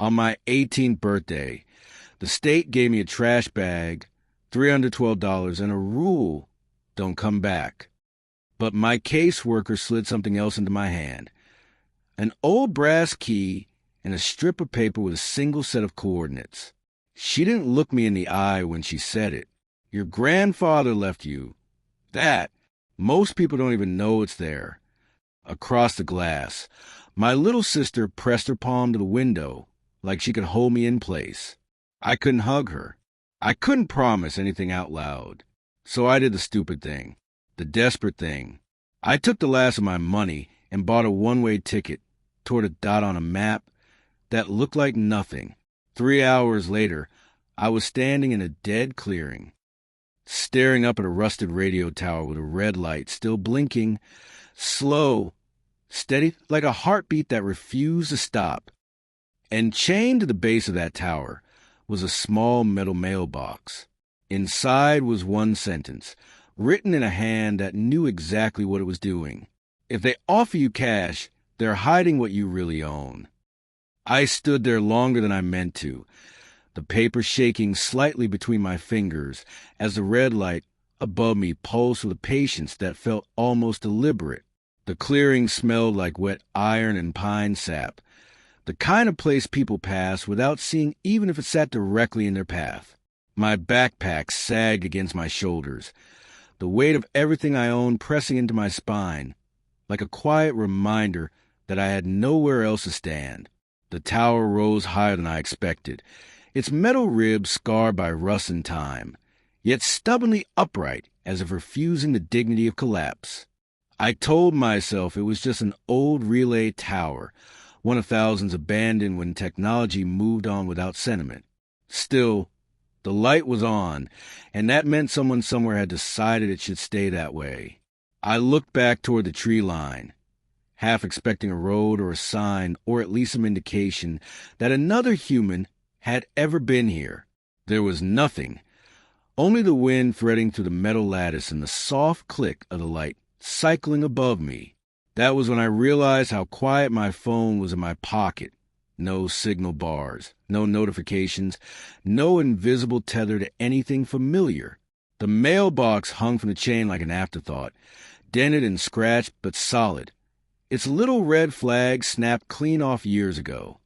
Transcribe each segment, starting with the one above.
On my 18th birthday, the state gave me a trash bag, $312, and a rule: don't come back. But my caseworker slid something else into my hand. An old brass key and a strip of paper with a single set of coordinates. She didn't look me in the eye when she said it. Your grandfather left you. That. Most people don't even know it's there. Across the glass, my little sister pressed her palm to the window like she could hold me in place. I couldn't hug her. I couldn't promise anything out loud. So I did the stupid thing, the desperate thing. I took the last of my money and bought a one-way ticket toward a dot on a map that looked like nothing. 3 hours later, I was standing in a dead clearing, staring up at a rusted radio tower with a red light still blinking, slow, steady, like a heartbeat that refused to stop. And chained to the base of that tower was a small metal mailbox. Inside was one sentence, written in a hand that knew exactly what it was doing. If they offer you cash, they're hiding what you really own. I stood there longer than I meant to, the paper shaking slightly between my fingers as the red light above me pulsed with a patience that felt almost deliberate. The clearing smelled like wet iron and pine sap, the kind of place people pass without seeing even if it sat directly in their path. My backpack sagged against my shoulders, the weight of everything I owned pressing into my spine, like a quiet reminder that I had nowhere else to stand. The tower rose higher than I expected, its metal ribs scarred by rust and time, yet stubbornly upright as if refusing the dignity of collapse. I told myself it was just an old relay tower, one of thousands abandoned when technology moved on without sentiment. Still, the light was on, and that meant someone somewhere had decided it should stay that way. I looked back toward the tree line, half expecting a road or a sign or at least some indication that another human had ever been here. There was nothing, only the wind threading through the metal lattice and the soft click of the light cycling above me. That was when I realized how quiet my phone was in my pocket. No signal bars, no notifications, no invisible tether to anything familiar. The mailbox hung from the chain like an afterthought, dented and scratched but solid. Its little red flag snapped clean off years ago.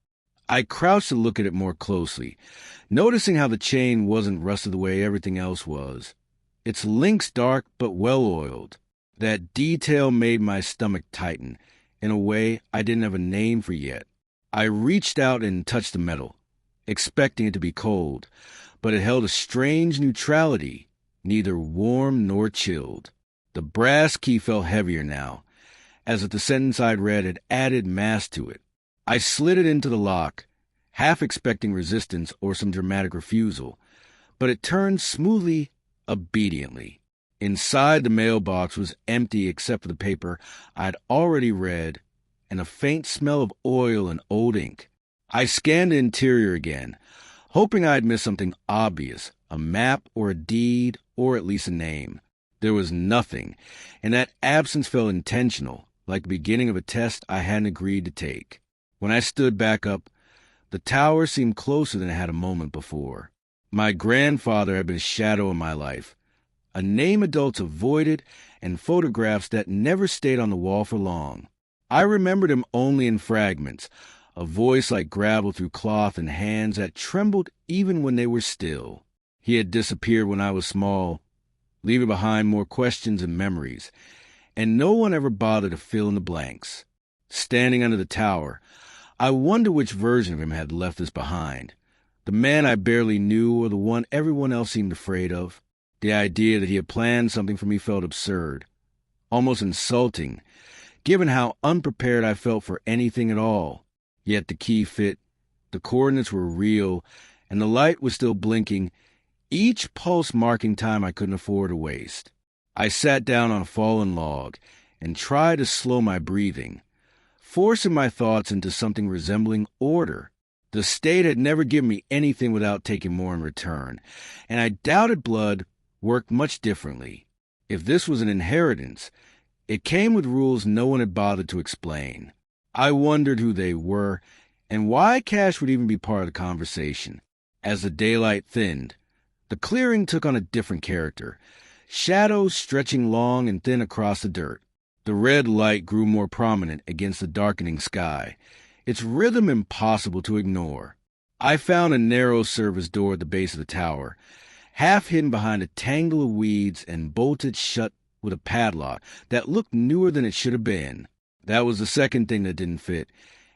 I crouched to look at it more closely, noticing how the chain wasn't rusted the way everything else was. Its links dark but well-oiled. That detail made my stomach tighten, in a way I didn't have a name for yet. I reached out and touched the metal, expecting it to be cold, but it held a strange neutrality, neither warm nor chilled. The brass key felt heavier now, as if the sentence I'd read had added mass to it. I slid it into the lock, half expecting resistance or some dramatic refusal, but it turned smoothly, obediently. Inside the mailbox was empty except for the paper I'd already read and a faint smell of oil and old ink. I scanned the interior again, hoping I'd missed something obvious, a map or a deed or at least a name. There was nothing, and that absence felt intentional, like the beginning of a test I hadn't agreed to take. When I stood back up, the tower seemed closer than it had a moment before. My grandfather had been a shadow in my life, a name adults avoided, and photographs that never stayed on the wall for long. I remembered him only in fragments, a voice like gravel through cloth and hands that trembled even when they were still. He had disappeared when I was small, leaving behind more questions and memories, and no one ever bothered to fill in the blanks. Standing under the tower, I wondered which version of him had left us behind, the man I barely knew or the one everyone else seemed afraid of. The idea that he had planned something for me felt absurd, almost insulting, given how unprepared I felt for anything at all. Yet the key fit, the coordinates were real, and the light was still blinking, each pulse marking time I couldn't afford to waste. I sat down on a fallen log and tried to slow my breathing, forcing my thoughts into something resembling order. The state had never given me anything without taking more in return, and I doubted blood worked much differently. If this was an inheritance, it came with rules no one had bothered to explain. I wondered who they were and why cash would even be part of the conversation. As the daylight thinned, the clearing took on a different character, shadows stretching long and thin across the dirt. The red light grew more prominent against the darkening sky, its rhythm impossible to ignore. I found a narrow service door at the base of the tower, half hidden behind a tangle of weeds and bolted shut with a padlock that looked newer than it should have been. That was the second thing that didn't fit,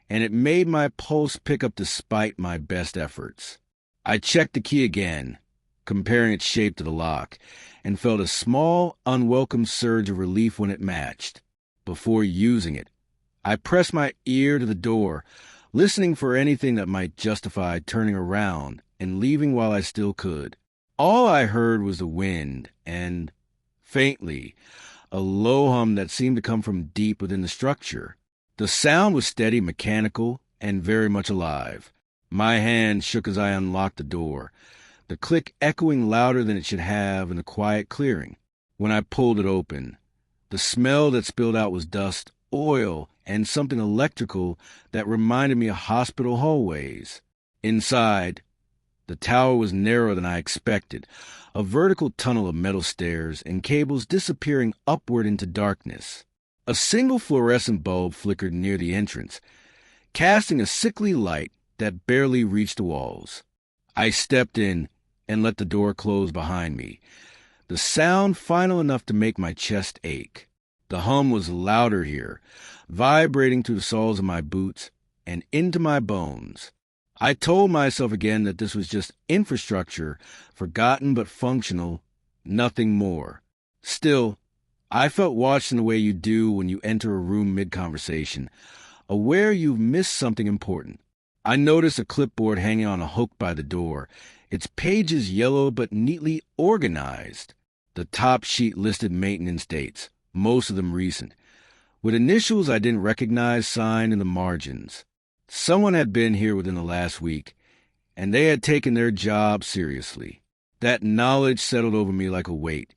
and it made my pulse pick up despite my best efforts. I checked the key again, comparing its shape to the lock, and felt a small, unwelcome surge of relief when it matched. Before using it, I pressed my ear to the door, listening for anything that might justify turning around and leaving while I still could. All I heard was the wind and, faintly, a low hum that seemed to come from deep within the structure. The sound was steady, mechanical, and very much alive. My hand shook as I unlocked the door, the click echoing louder than it should have in the quiet clearing. When I pulled it open, the smell that spilled out was dust, oil, and something electrical that reminded me of hospital hallways. Inside, the tower was narrower than I expected, a vertical tunnel of metal stairs and cables disappearing upward into darkness. A single fluorescent bulb flickered near the entrance, casting a sickly light that barely reached the walls. I stepped in and let the door close behind me, the sound final enough to make my chest ache. The hum was louder here, vibrating through the soles of my boots and into my bones. I told myself again that this was just infrastructure, forgotten but functional, nothing more. Still, I felt watched in the way you do when you enter a room mid-conversation, aware you've missed something important. I noticed a clipboard hanging on a hook by the door, its pages yellow but neatly organized. The top sheet listed maintenance dates, most of them recent, with initials I didn't recognize signed in the margins. Someone had been here within the last week, and they had taken their job seriously. That knowledge settled over me like a weight,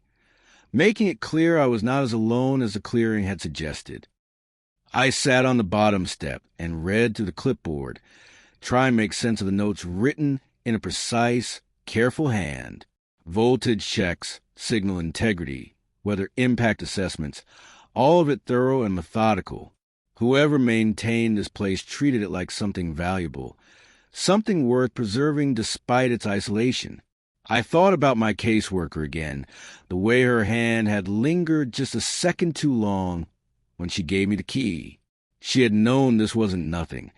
making it clear I was not as alone as the clearing had suggested. I sat on the bottom step and read through the clipboard, trying to make sense of the notes written in a precise, careful hand. Voltage checks, signal integrity, weather impact assessments, all of it thorough and methodical. Whoever maintained this place treated it like something valuable, something worth preserving despite its isolation. I thought about my caseworker again, the way her hand had lingered just a second too long when she gave me the key. She had known this wasn't nothing,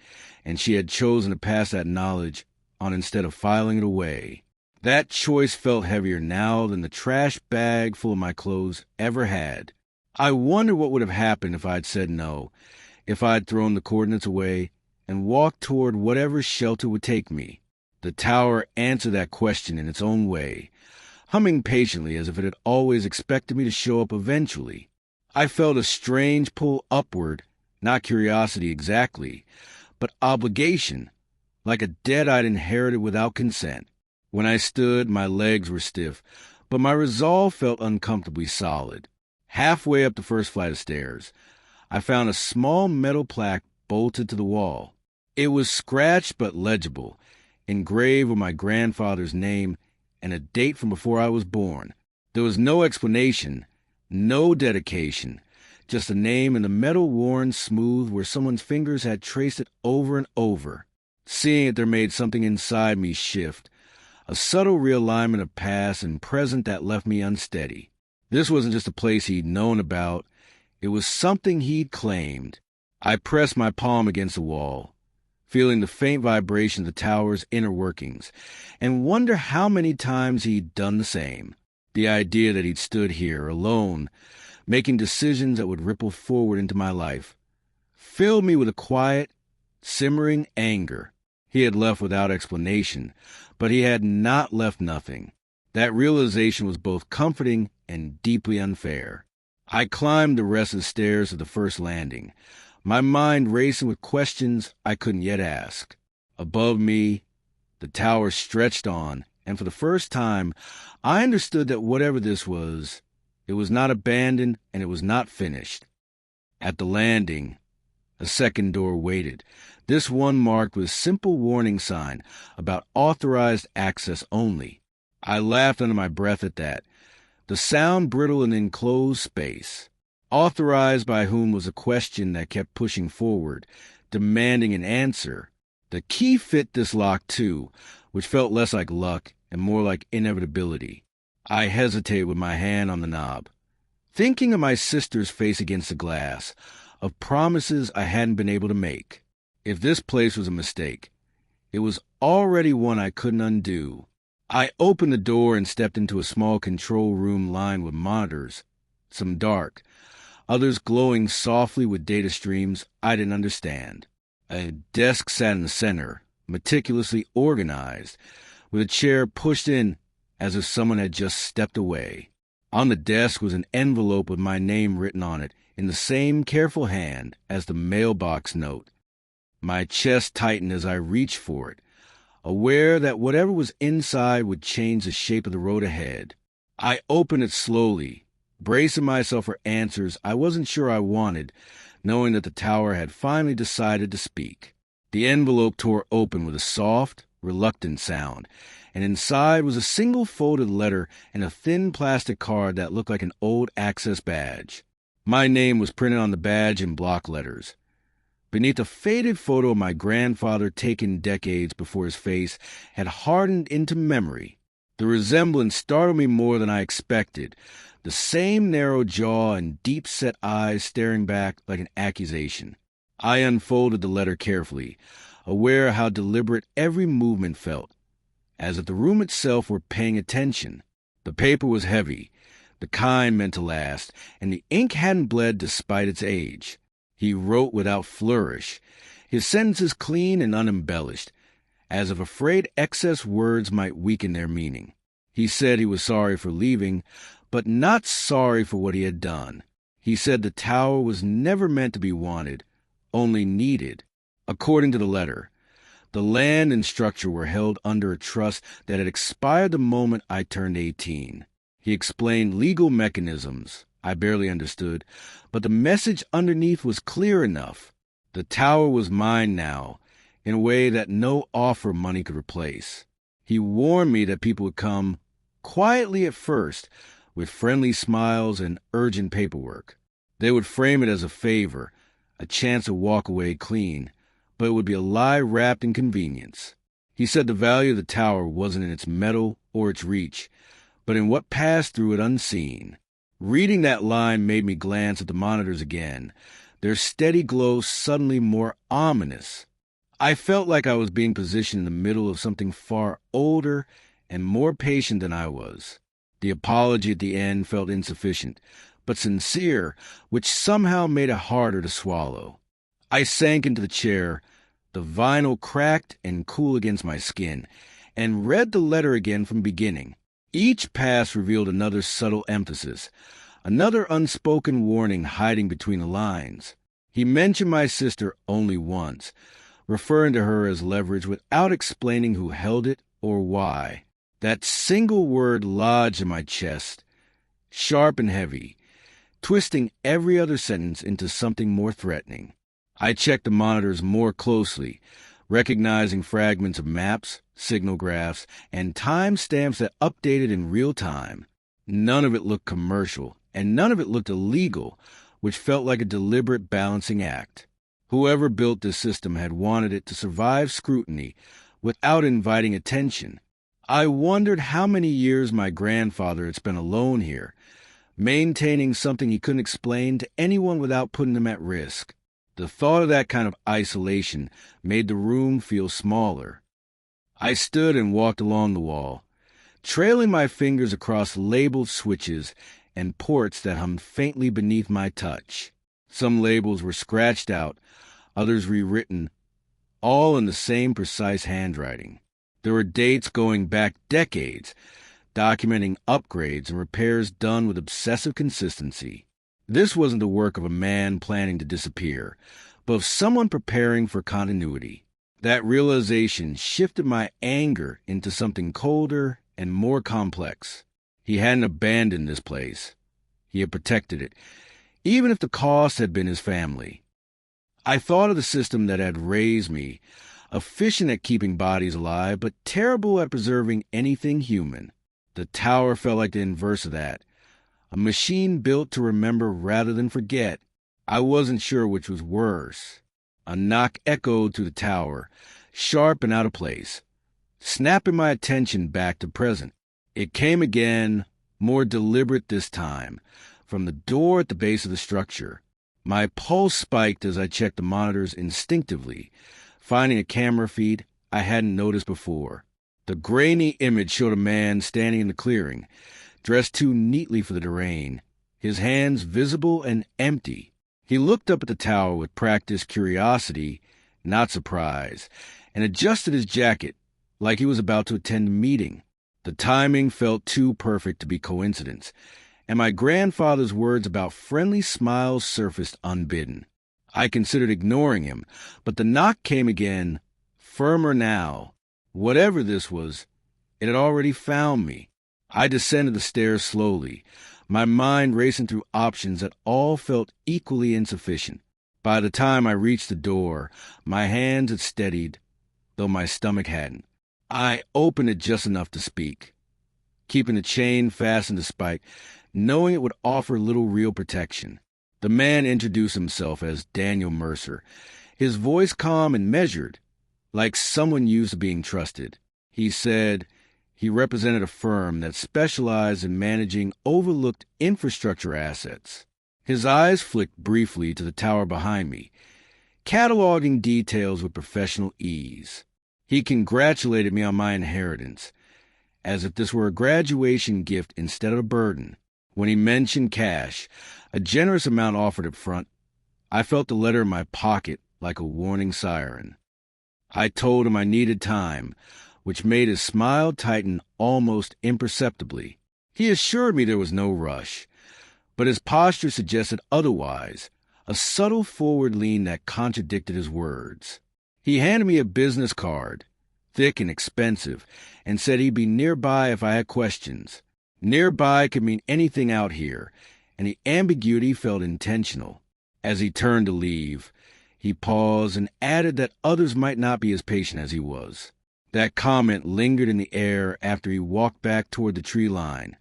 and she had chosen to pass that knowledge on instead of filing it away. That choice felt heavier now than the trash bag full of my clothes ever had. I wondered what would have happened if I'd said no, if I'd thrown the coordinates away and walked toward whatever shelter would take me. The tower answered that question in its own way, humming patiently as if it had always expected me to show up eventually. I felt a strange pull upward, not curiosity exactly, but obligation, like a debt I'd inherited without consent. When I stood, my legs were stiff, but my resolve felt uncomfortably solid. Halfway up the first flight of stairs, I found a small metal plaque bolted to the wall. It was scratched but legible, engraved with my grandfather's name and a date from before I was born. There was no explanation, no dedication, just a name and the metal worn smooth where someone's fingers had traced it over and over. Seeing it there made something inside me shift, a subtle realignment of past and present that left me unsteady. This wasn't just a place he'd known about, it was something he'd claimed. I pressed my palm against the wall, feeling the faint vibration of the tower's inner workings, and wonder how many times he'd done the same. The idea that he'd stood here, alone, making decisions that would ripple forward into my life, filled me with a quiet, simmering anger. He had left without explanation, but he had not left nothing. That realization was both comforting and deeply unfair. I climbed the rest of the stairs of the first landing, my mind racing with questions I couldn't yet ask. Above me, the tower stretched on, and for the first time, I understood that whatever this was, it was not abandoned and it was not finished. At the landing, A second door waited, this one marked with a simple warning sign about authorized access only. I laughed under my breath at that. The sound brittle in enclosed space. Authorized by whom was a question that kept pushing forward, demanding an answer. The key fit this lock too, which felt less like luck and more like inevitability. I hesitated with my hand on the knob, thinking of my sister's face against the glass, of promises I hadn't been able to make. If this place was a mistake, it was already one I couldn't undo. I opened the door and stepped into a small control room lined with monitors, some dark, others glowing softly with data streams I didn't understand. A desk sat in the center, meticulously organized, with a chair pushed in as if someone had just stepped away. On the desk was an envelope with my name written on it in the same careful hand as the mailbox note. My chest tightened as I reached for it, aware that whatever was inside would change the shape of the road ahead. I opened it slowly, bracing myself for answers I wasn't sure I wanted, knowing that the tower had finally decided to speak. The envelope tore open with a soft, reluctant sound, and inside was a single folded letter and a thin plastic card that looked like an old access badge. My name was printed on the badge in block letters. Beneath a faded photo of my grandfather taken decades before his face had hardened into memory. The resemblance startled me more than I expected, the same narrow jaw and deep-set eyes staring back like an accusation. I unfolded the letter carefully, aware how deliberate every movement felt, as if the room itself were paying attention. The paper was heavy, the kind meant to last, and the ink hadn't bled despite its age. He wrote without flourish, his sentences clean and unembellished, as if afraid excess words might weaken their meaning. He said he was sorry for leaving, but not sorry for what he had done. He said the tower was never meant to be wanted, only needed. According to the letter, the land and structure were held under a trust that had expired the moment I turned 18. He explained legal mechanisms I barely understood, but the message underneath was clear enough. The tower was mine now, in a way that no offer money could replace. He warned me that people would come, quietly at first, with friendly smiles and urgent paperwork. They would frame it as a favor, a chance to walk away clean, but it would be a lie wrapped in convenience. He said the value of the tower wasn't in its metal or its reach, but in what passed through it unseen. Reading that line made me glance at the monitors again, their steady glow suddenly more ominous. I felt like I was being positioned in the middle of something far older and more patient than I was. The apology at the end felt insufficient, but sincere, which somehow made it harder to swallow. I sank into the chair, the vinyl cracked and cool against my skin, and read the letter again from beginning. Each pass revealed another subtle emphasis, another unspoken warning hiding between the lines. He mentioned my sister only once, referring to her as leverage without explaining who held it or why. That single word lodged in my chest, sharp and heavy, twisting every other sentence into something more threatening. I checked the monitors more closely, recognizing fragments of maps, signal graphs, and timestamps that updated in real time. None of it looked commercial, and none of it looked illegal, which felt like a deliberate balancing act. Whoever built this system had wanted it to survive scrutiny without inviting attention. I wondered how many years my grandfather had spent alone here, maintaining something he couldn't explain to anyone without putting them at risk. The thought of that kind of isolation made the room feel smaller. I stood and walked along the wall, trailing my fingers across labeled switches and ports that hummed faintly beneath my touch. Some labels were scratched out, others rewritten, all in the same precise handwriting. There were dates going back decades, documenting upgrades and repairs done with obsessive consistency. This wasn't the work of a man planning to disappear, but of someone preparing for continuity. That realization shifted my anger into something colder and more complex. He hadn't abandoned this place. He had protected it, even if the cost had been his family. I thought of the system that had raised me, efficient at keeping bodies alive, but terrible at preserving anything human. The tower felt like the inverse of that. A machine built to remember rather than forget. I wasn't sure which was worse. A knock echoed through the tower, sharp and out of place, snapping my attention back to present. It came again, more deliberate this time, from the door at the base of the structure. My pulse spiked as I checked the monitors instinctively, finding a camera feed I hadn't noticed before. The grainy image showed a man standing in the clearing, dressed too neatly for the terrain, his hands visible and empty. He looked up at the tower with practiced curiosity, not surprise, and adjusted his jacket like he was about to attend a meeting. The timing felt too perfect to be coincidence, and my grandfather's words about friendly smiles surfaced unbidden. I considered ignoring him, but the knock came again, firmer now. Whatever this was, it had already found me. I descended the stairs slowly, my mind racing through options that all felt equally insufficient. By the time I reached the door, my hands had steadied, though my stomach hadn't. I opened it just enough to speak, keeping the chain fastened to Spike, knowing it would offer little real protection. The man introduced himself as Daniel Mercer, his voice calm and measured, like someone used to being trusted. He said he represented a firm that specialized in managing overlooked infrastructure assets. His eyes flicked briefly to the tower behind me, cataloging details with professional ease. He congratulated me on my inheritance, as if this were a graduation gift instead of a burden. When he mentioned cash, a generous amount offered up front, I felt the letter in my pocket like a warning siren. I told him I needed time, which made his smile tighten almost imperceptibly. He assured me there was no rush, but his posture suggested otherwise, a subtle forward lean that contradicted his words. He handed me a business card, thick and expensive, and said he'd be nearby if I had questions. Nearby could mean anything out here, and the ambiguity felt intentional. As he turned to leave, he paused and added that others might not be as patient as he was. That comment lingered in the air after he walked back toward the tree line,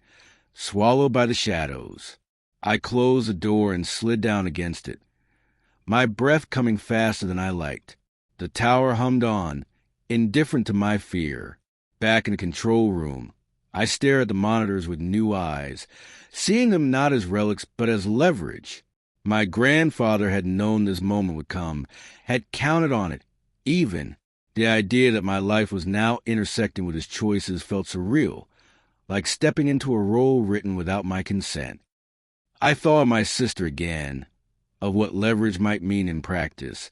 swallowed by the shadows. I closed the door and slid down against it, my breath coming faster than I liked. The tower hummed on, indifferent to my fear. Back in the control room, I stared at the monitors with new eyes, seeing them not as relics but as leverage. My grandfather had known this moment would come, had counted on it. Even the idea that my life was now intersecting with his choices felt surreal, like stepping into a role written without my consent. I thought of my sister again, of what leverage might mean in practice,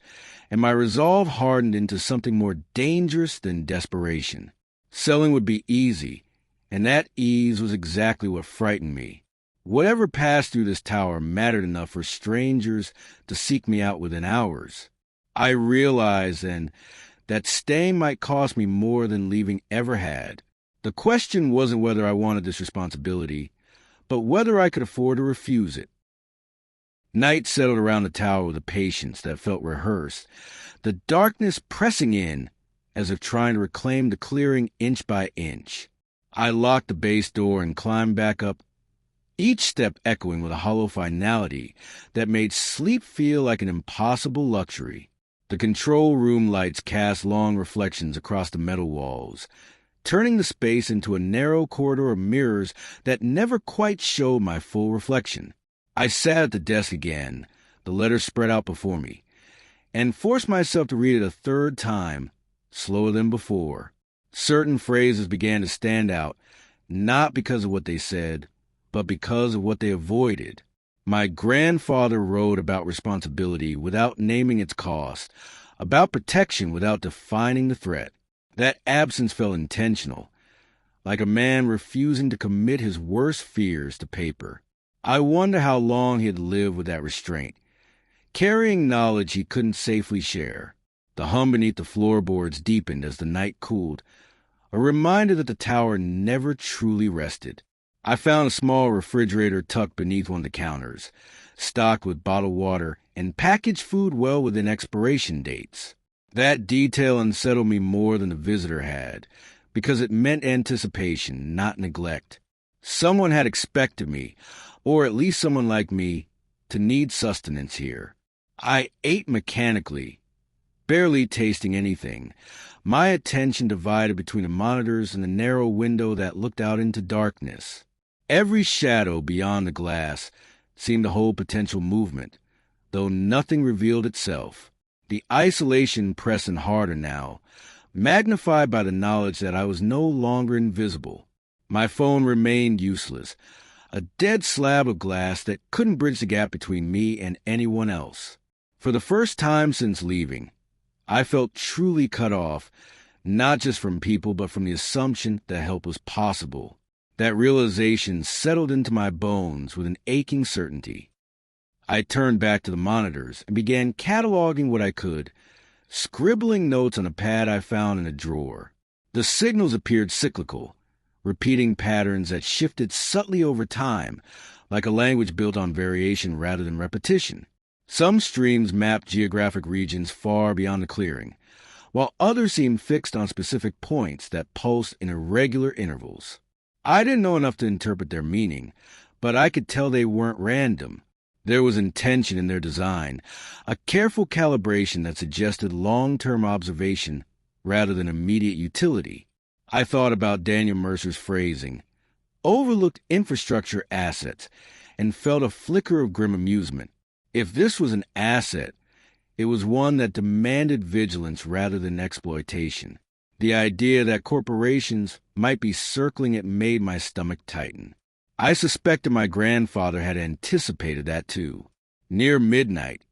and my resolve hardened into something more dangerous than desperation. Selling would be easy, and that ease was exactly what frightened me. Whatever passed through this tower mattered enough for strangers to seek me out within hours. I realized then that staying might cost me more than leaving ever had. The question wasn't whether I wanted this responsibility, but whether I could afford to refuse it. Night settled around the tower with a patience that felt rehearsed, the darkness pressing in as if trying to reclaim the clearing inch by inch. I locked the base door and climbed back up, each step echoing with a hollow finality that made sleep feel like an impossible luxury. The control room lights cast long reflections across the metal walls, turning the space into a narrow corridor of mirrors that never quite showed my full reflection. I sat at the desk again, the letter spread out before me, and forced myself to read it a third time, slower than before. Certain phrases began to stand out, not because of what they said, but because of what they avoided. My grandfather wrote about responsibility without naming its cost, about protection without defining the threat. That absence felt intentional, like a man refusing to commit his worst fears to paper. I wonder how long he had lived with that restraint, carrying knowledge he couldn't safely share. The hum beneath the floorboards deepened as the night cooled, a reminder that the tower never truly rested. I found a small refrigerator tucked beneath one of the counters, stocked with bottled water, and packaged food well within expiration dates. That detail unsettled me more than the visitor had, because it meant anticipation, not neglect. Someone had expected me, or at least someone like me, to need sustenance here. I ate mechanically, barely tasting anything, my attention divided between the monitors and the narrow window that looked out into darkness. Every shadow beyond the glass seemed to hold potential movement, though nothing revealed itself. The isolation pressing harder now, magnified by the knowledge that I was no longer invisible. My phone remained useless, a dead slab of glass that couldn't bridge the gap between me and anyone else. For the first time since leaving, I felt truly cut off, not just from people, but from the assumption that help was possible. That realization settled into my bones with an aching certainty. I turned back to the monitors and began cataloging what I could, scribbling notes on a pad I found in a drawer. The signals appeared cyclical, repeating patterns that shifted subtly over time, like a language built on variation rather than repetition. Some streams mapped geographic regions far beyond the clearing, while others seemed fixed on specific points that pulsed in irregular intervals. I didn't know enough to interpret their meaning, but I could tell they weren't random. There was intention in their design, a careful calibration that suggested long-term observation rather than immediate utility. I thought about Daniel Mercer's phrasing, overlooked infrastructure assets, and felt a flicker of grim amusement. If this was an asset, it was one that demanded vigilance rather than exploitation. The idea that corporations might be circling it made my stomach tighten. I suspected my grandfather had anticipated that too. Near midnight,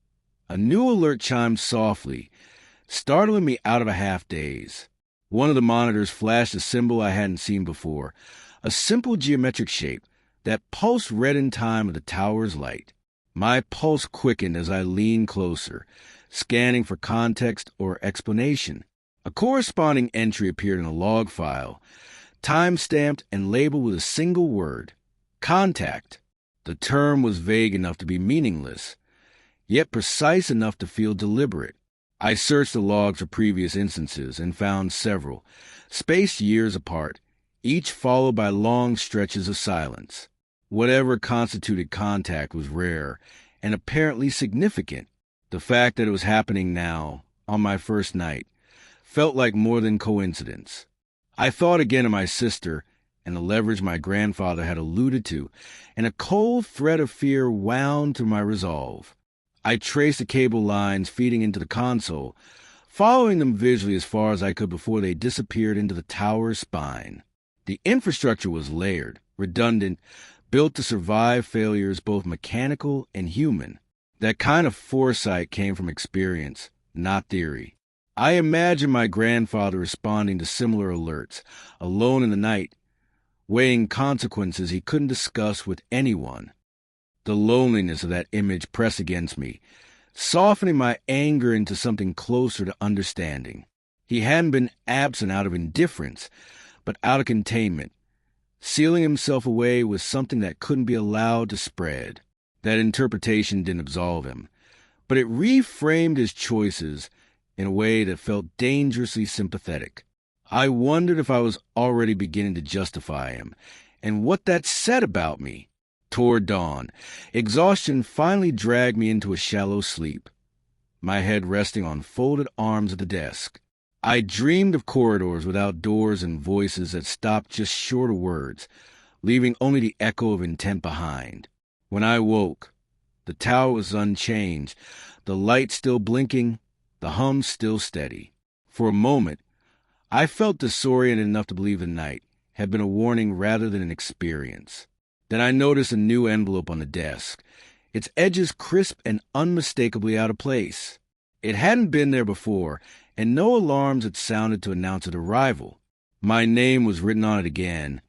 a new alert chimed softly, startling me out of a half-daze. One of the monitors flashed a symbol I hadn't seen before, a simple geometric shape that pulsed red in time with the tower's light. My pulse quickened as I leaned closer, scanning for context or explanation. A corresponding entry appeared in a log file, time-stamped and labeled with a single word, contact. The term was vague enough to be meaningless, yet precise enough to feel deliberate. I searched the logs for previous instances and found several, spaced years apart, each followed by long stretches of silence. Whatever constituted contact was rare and apparently significant. The fact that it was happening now, on my first night, felt like more than coincidence. I thought again of my sister and the leverage my grandfather had alluded to, and a cold thread of fear wound through my resolve. I traced the cable lines feeding into the console, following them visually as far as I could before they disappeared into the tower's spine. The infrastructure was layered, redundant, built to survive failures both mechanical and human. That kind of foresight came from experience, not theory. I imagined my grandfather responding to similar alerts, alone in the night, weighing consequences he couldn't discuss with anyone. The loneliness of that image pressed against me, softening my anger into something closer to understanding. He hadn't been absent out of indifference, but out of containment, sealing himself away with something that couldn't be allowed to spread. That interpretation didn't absolve him, but it reframed his choices in a way that felt dangerously sympathetic. I wondered if I was already beginning to justify him, and what that said about me. Toward dawn, exhaustion finally dragged me into a shallow sleep, my head resting on folded arms at the desk. I dreamed of corridors without doors and voices that stopped just short of words, leaving only the echo of intent behind. When I woke, the tower was unchanged, the light still blinking, the hum still steady. For a moment, I felt disoriented enough to believe the night had been a warning rather than an experience. Then I noticed a new envelope on the desk, its edges crisp and unmistakably out of place. It hadn't been there before, and no alarms had sounded to announce its arrival. My name was written on it again,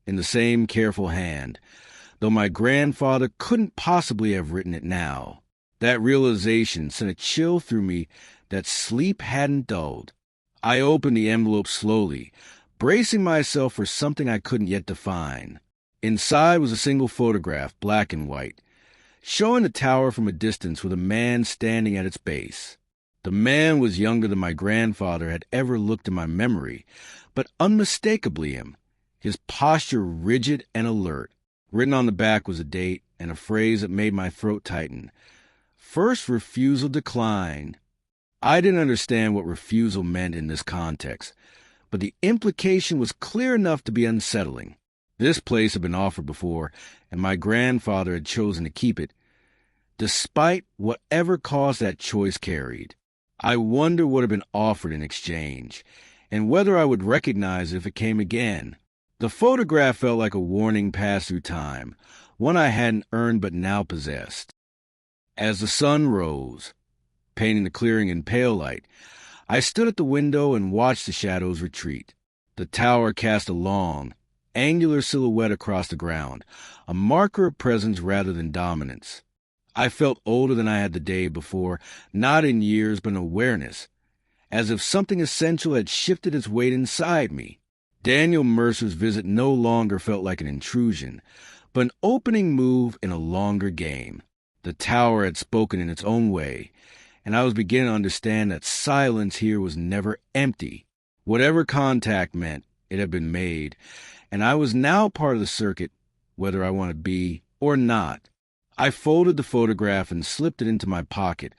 in the same careful hand, though my grandfather couldn't possibly have written it now. That realization sent a chill through me that sleep hadn't dulled. I opened the envelope slowly, bracing myself for something I couldn't yet define. Inside was a single photograph, black and white, showing the tower from a distance with a man standing at its base. The man was younger than my grandfather had ever looked in my memory, but unmistakably him, his posture rigid and alert. Written on the back was a date and a phrase that made my throat tighten. First refusal declined. I didn't understand what refusal meant in this context, but the implication was clear enough to be unsettling. This place had been offered before, and my grandfather had chosen to keep it, despite whatever cost that choice carried. I wondered what had been offered in exchange, and whether I would recognize it if it came again. The photograph felt like a warning passed through time, one I hadn't earned but now possessed. As the sun rose, painting the clearing in pale light, I stood at the window and watched the shadows retreat. The tower cast a long, angular silhouette across the ground, a marker of presence rather than dominance. I felt older than I had the day before, not in years but in awareness, as if something essential had shifted its weight inside me. Daniel Mercer's visit no longer felt like an intrusion, but an opening move in a longer game. The tower had spoken in its own way, and I was beginning to understand that silence here was never empty. Whatever contact meant, it had been made, and I was now part of the circuit, whether I wanted to be or not. I folded the photograph and slipped it into my pocket,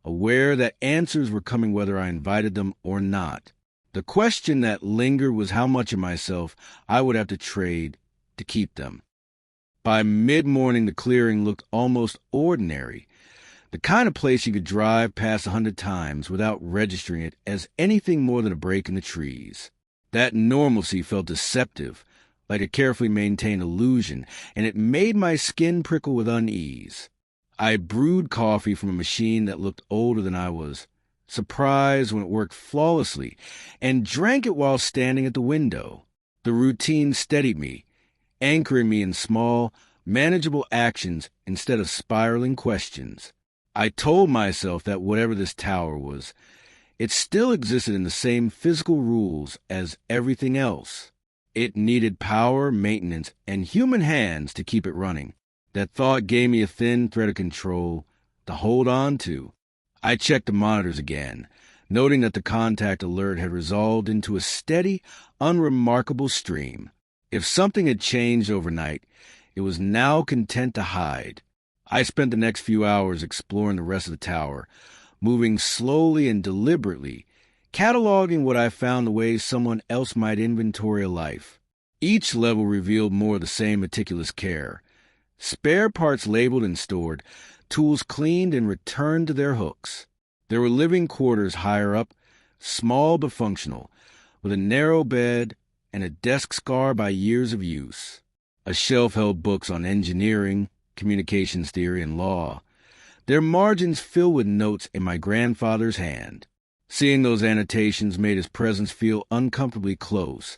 aware that answers were coming whether I invited them or not. The question that lingered was how much of myself I would have to trade to keep them. By mid-morning, the clearing looked almost ordinary, the kind of place you could drive past 100 times without registering it as anything more than a break in the trees. That normalcy felt deceptive, like a carefully maintained illusion, and it made my skin prickle with unease. I brewed coffee from a machine that looked older than I was, surprised when it worked flawlessly, and drank it while standing at the window. The routine steadied me, anchoring me in small, manageable actions instead of spiraling questions. I told myself that whatever this tower was, it still existed in the same physical rules as everything else. It needed power, maintenance, and human hands to keep it running. That thought gave me a thin thread of control to hold on to. I checked the monitors again, noting that the contact alert had resolved into a steady, unremarkable stream. If something had changed overnight, it was now content to hide. I spent the next few hours exploring the rest of the tower, moving slowly and deliberately, cataloging what I found the way someone else might inventory a life. Each level revealed more of the same meticulous care. Spare parts labeled and stored, tools cleaned and returned to their hooks. There were living quarters higher up, small but functional, with a narrow bed and a desk scarred by years of use. A shelf held books on engineering, communications theory, and law, their margins filled with notes in my grandfather's hand. Seeing those annotations made his presence feel uncomfortably close,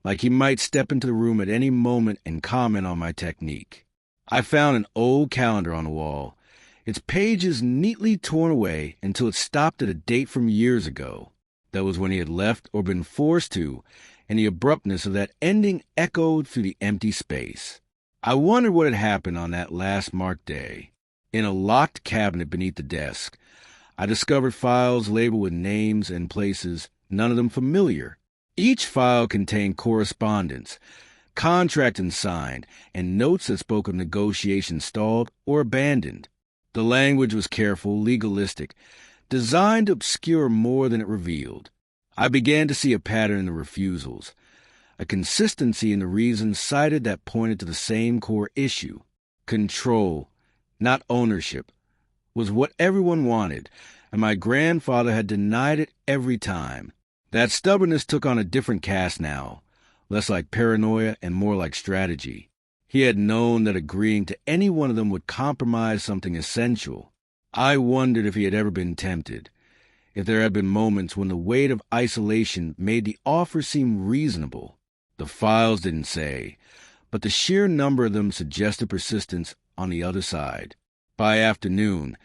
like he might step into the room at any moment and comment on my technique. I found an old calendar on the wall, its pages neatly torn away until it stopped at a date from years ago. That was when he had left or been forced to, and the abruptness of that ending echoed through the empty space. I wondered what had happened on that last marked day. In a locked cabinet beneath the desk, I discovered files labeled with names and places, none of them familiar. Each file contained correspondence, contracts signed, and notes that spoke of negotiations stalled or abandoned. The language was careful, legalistic, designed to obscure more than it revealed. I began to see a pattern in the refusals, a consistency in the reasons cited that pointed to the same core issue. Control, not ownership, was what everyone wanted, and my grandfather had denied it every time. That stubbornness took on a different cast now, less like paranoia and more like strategy. He had known that agreeing to any one of them would compromise something essential. I wondered if he had ever been tempted, if there had been moments when the weight of isolation made the offer seem reasonable. The files didn't say, but the sheer number of them suggested persistence on the other side. By afternoon,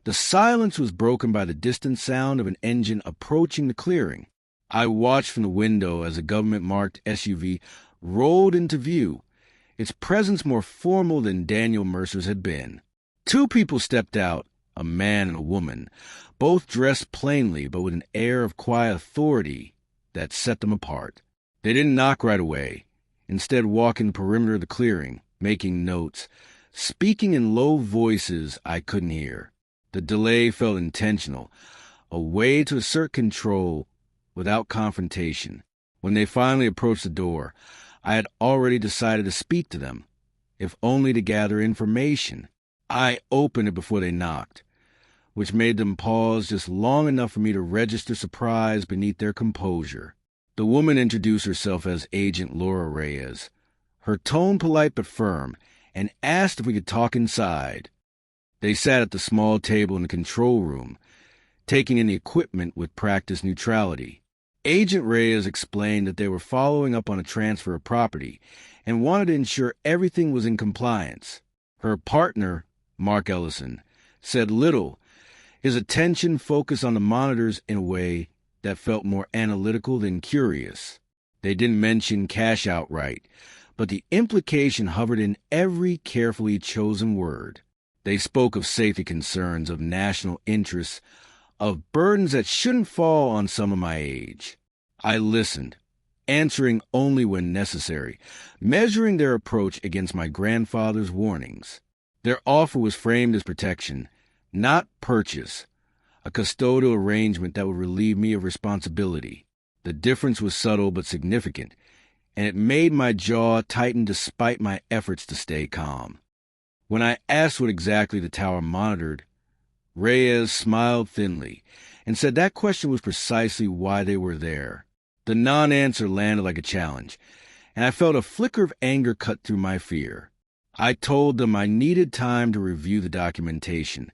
the silence was broken by the distant sound of an engine approaching the clearing. I watched from the window as a government-marked SUV rolled into view, its presence more formal than Daniel Mercer's had been. Two people stepped out, a man and a woman, both dressed plainly but with an air of quiet authority that set them apart. They didn't knock right away, instead walking the perimeter of the clearing, making notes, speaking in low voices I couldn't hear. The delay felt intentional, a way to assert control without confrontation. When they finally approached the door, I had already decided to speak to them, if only to gather information. I opened it before they knocked, which made them pause just long enough for me to register surprise beneath their composure. The woman introduced herself as Agent Laura Reyes, her tone polite but firm, and asked if we could talk inside. They sat at the small table in the control room, taking in the equipment with practiced neutrality. Agent Reyes explained that they were following up on a transfer of property and wanted to ensure everything was in compliance. Her partner, Mark Ellison, said little, his attention focused on the monitors in a way that felt more analytical than curious. They didn't mention cash outright, but the implication hovered in every carefully chosen word. They spoke of safety concerns, of national interests, of burdens that shouldn't fall on someone my age. I listened, answering only when necessary, measuring their approach against my grandfather's warnings. Their offer was framed as protection, not purchase, a custodial arrangement that would relieve me of responsibility. The difference was subtle but significant, and it made my jaw tighten despite my efforts to stay calm. When I asked what exactly the tower monitored, Reyes smiled thinly and said that question was precisely why they were there. The non-answer landed like a challenge, and I felt a flicker of anger cut through my fear. I told them I needed time to review the documentation,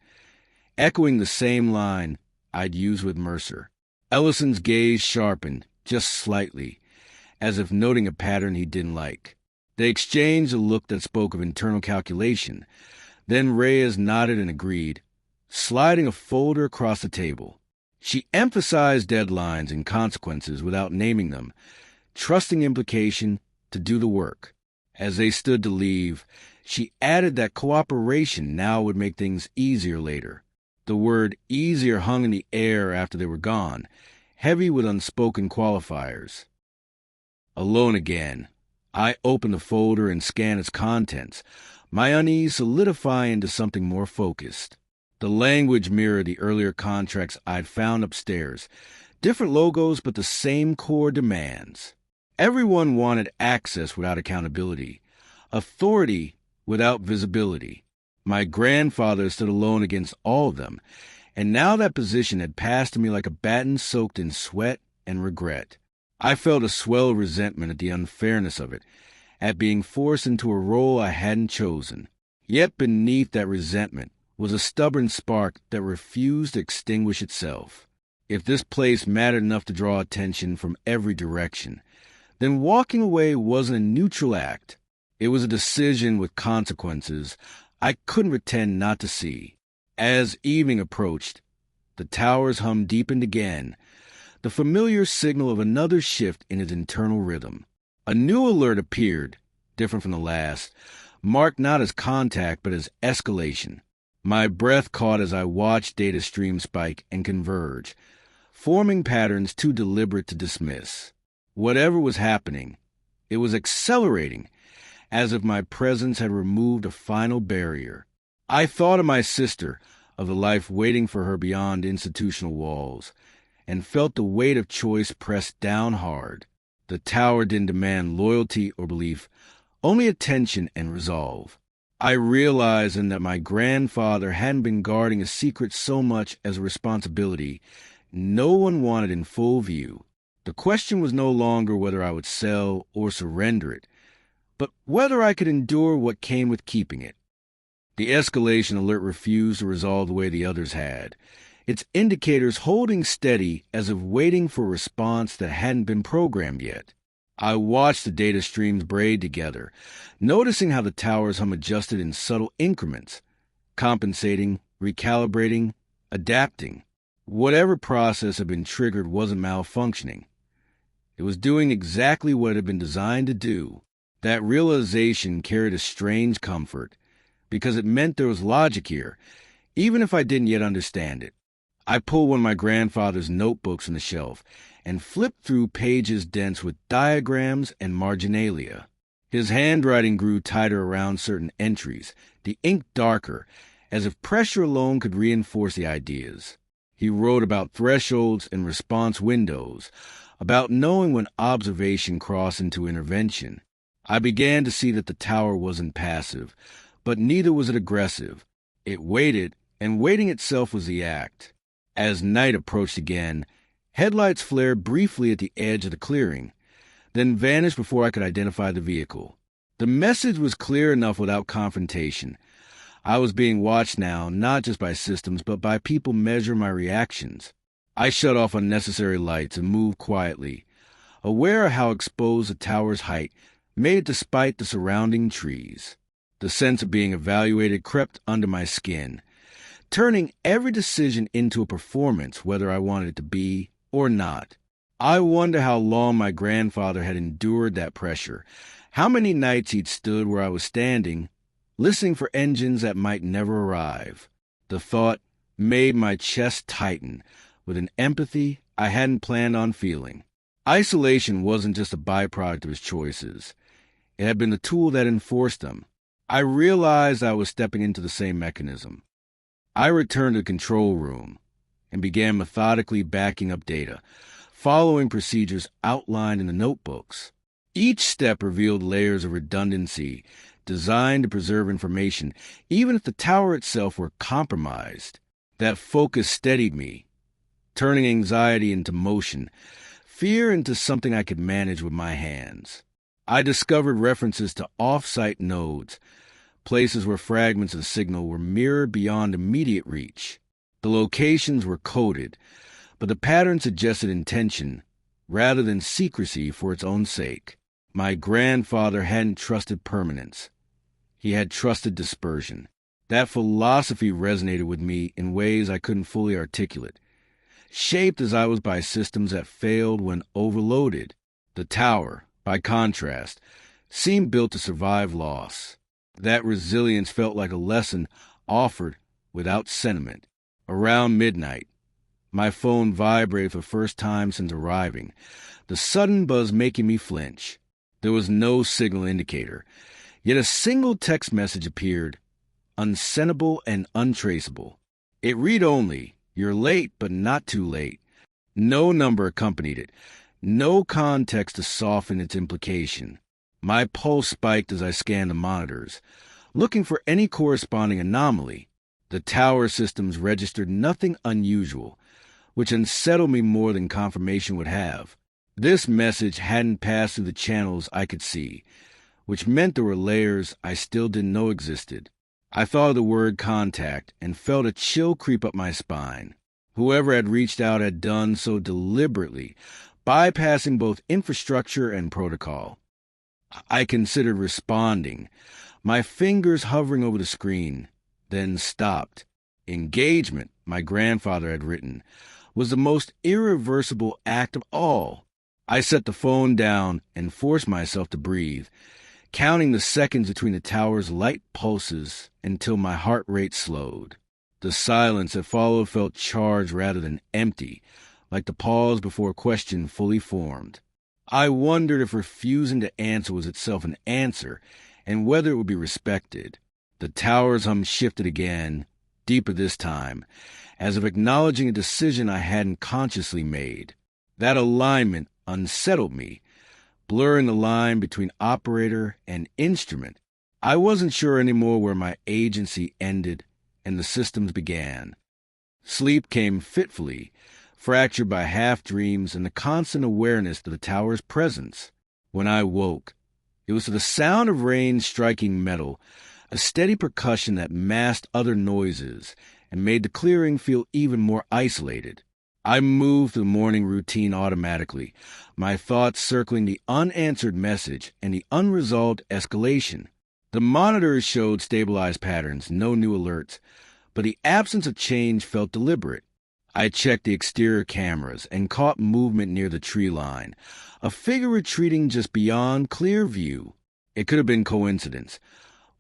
echoing the same line I'd used with Mercer. Ellison's gaze sharpened, just slightly, as if noting a pattern he didn't like. They exchanged a look that spoke of internal calculation. Then Reyes nodded and agreed, sliding a folder across the table. She emphasized deadlines and consequences without naming them, trusting implication to do the work. As they stood to leave, she added that cooperation now would make things easier later. The word easier hung in the air after they were gone, heavy with unspoken qualifiers. Alone again, I opened the folder and scanned its contents, my unease solidifying into something more focused. The language mirrored the earlier contracts I'd found upstairs, different logos but the same core demands. Everyone wanted access without accountability, authority without visibility. My grandfather stood alone against all of them, and now that position had passed to me like a baton soaked in sweat and regret. I felt a swell of resentment at the unfairness of it, at being forced into a role I hadn't chosen. Yet beneath that resentment was a stubborn spark that refused to extinguish itself. If this place mattered enough to draw attention from every direction, then walking away wasn't a neutral act. It was a decision with consequences I couldn't pretend not to see. As evening approached, the tower's hum deepened again, the familiar signal of another shift in its internal rhythm. A new alert appeared, different from the last, marked not as contact but as escalation. My breath caught as I watched data streams spike and converge, forming patterns too deliberate to dismiss. Whatever was happening, it was accelerating, as if my presence had removed a final barrier. I thought of my sister, of the life waiting for her beyond institutional walls, and felt the weight of choice pressed down hard. The tower didn't demand loyalty or belief, only attention and resolve. I realized then that my grandfather hadn't been guarding a secret so much as a responsibility no one wanted in full view. The question was no longer whether I would sell or surrender it, but whether I could endure what came with keeping it. The escalation alert refused to resolve the way the others had, its indicators holding steady as if waiting for a response that hadn't been programmed yet. I watched the data streams braid together, noticing how the tower's hum adjusted in subtle increments, compensating, recalibrating, adapting. Whatever process had been triggered wasn't malfunctioning. It was doing exactly what it had been designed to do. That realization carried a strange comfort, because it meant there was logic here, even if I didn't yet understand it. I pulled one of my grandfather's notebooks from the shelf and flipped through pages dense with diagrams and marginalia. His handwriting grew tighter around certain entries, the ink darker, as if pressure alone could reinforce the ideas. He wrote about thresholds and response windows, about knowing when observation crossed into intervention. I began to see that the tower wasn't passive, but neither was it aggressive. It waited, and waiting itself was the act. As night approached again, headlights flared briefly at the edge of the clearing, then vanished before I could identify the vehicle. The message was clear enough without confrontation. I was being watched now, not just by systems, but by people measuring my reactions. I shut off unnecessary lights and moved quietly, aware of how exposed the tower's height made it despite the surrounding trees. The sense of being evaluated crept under my skin, turning every decision into a performance, whether I wanted it to be or not. I wonder how long my grandfather had endured that pressure, how many nights he'd stood where I was standing, listening for engines that might never arrive. The thought made my chest tighten with an empathy I hadn't planned on feeling. Isolation wasn't just a byproduct of his choices. It had been the tool that enforced them. I realized I was stepping into the same mechanism. I returned to the control room and began methodically backing up data, following procedures outlined in the notebooks. Each step revealed layers of redundancy designed to preserve information, even if the tower itself were compromised. That focus steadied me, turning anxiety into motion, fear into something I could manage with my hands. I discovered references to off-site nodes, places where fragments of the signal were mirrored beyond immediate reach. The locations were coded, but the pattern suggested intention rather than secrecy for its own sake. My grandfather hadn't trusted permanence. He had trusted dispersion. That philosophy resonated with me in ways I couldn't fully articulate, shaped as I was by systems that failed when overloaded. The tower, by contrast, seemed built to survive loss. That resilience felt like a lesson offered without sentiment. Around midnight, my phone vibrated for the first time since arriving, the sudden buzz making me flinch. There was no signal indicator, yet a single text message appeared, unsendable and untraceable. It read only, "You're late, but not too late." No number accompanied it, no context to soften its implication. My pulse spiked as I scanned the monitors, looking for any corresponding anomaly. The tower systems registered nothing unusual, which unsettled me more than confirmation would have. This message hadn't passed through the channels I could see, which meant there were layers I still didn't know existed. I thought of the word contact and felt a chill creep up my spine. Whoever had reached out had done so deliberately, bypassing both infrastructure and protocol. I considered responding, my fingers hovering over the screen, then stopped. Engagement, my grandfather had written, was the most irreversible act of all. I set the phone down and forced myself to breathe, counting the seconds between the tower's light pulses until my heart rate slowed. The silence that followed felt charged rather than empty, like the pause before a question fully formed. I wondered if refusing to answer was itself an answer, and whether it would be respected. The tower's hum shifted again, deeper this time, as if acknowledging a decision I hadn't consciously made. That alignment unsettled me, blurring the line between operator and instrument. I wasn't sure anymore where my agency ended and the systems began. Sleep came fitfully, fractured by half-dreams and the constant awareness of the tower's presence. When I woke, it was to the sound of rain striking metal, a steady percussion that masked other noises and made the clearing feel even more isolated. I moved through the morning routine automatically, my thoughts circling the unanswered message and the unresolved escalation. The monitors showed stabilized patterns, no new alerts, but the absence of change felt deliberate. I checked the exterior cameras and caught movement near the tree line, a figure retreating just beyond clear view. It could have been coincidence,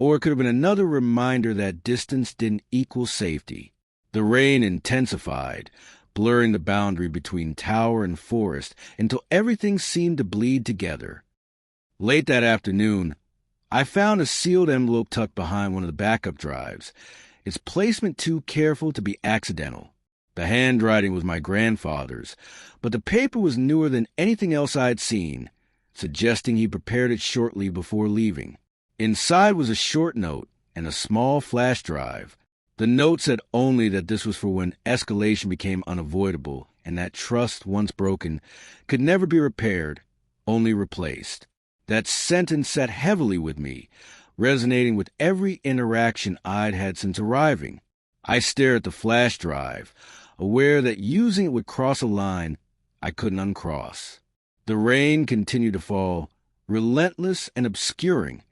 Or it could have been another reminder that distance didn't equal safety. The rain intensified, blurring the boundary between tower and forest until everything seemed to bleed together. Late that afternoon, I found a sealed envelope tucked behind one of the backup drives, its placement too careful to be accidental. The handwriting was my grandfather's, but the paper was newer than anything else I'd seen, suggesting he prepared it shortly before leaving. Inside was a short note and a small flash drive. The note said only that this was for when escalation became unavoidable and that trust, once broken, could never be repaired, only replaced. That sentence sat heavily with me, resonating with every interaction I'd had since arriving. I stared at the flash drive, aware that using it would cross a line I couldn't uncross. The rain continued to fall, relentless and obscuring,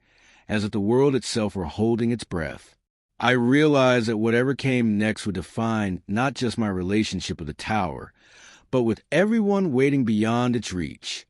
as if the world itself were holding its breath. I realized that whatever came next would define not just my relationship with the tower, but with everyone waiting beyond its reach.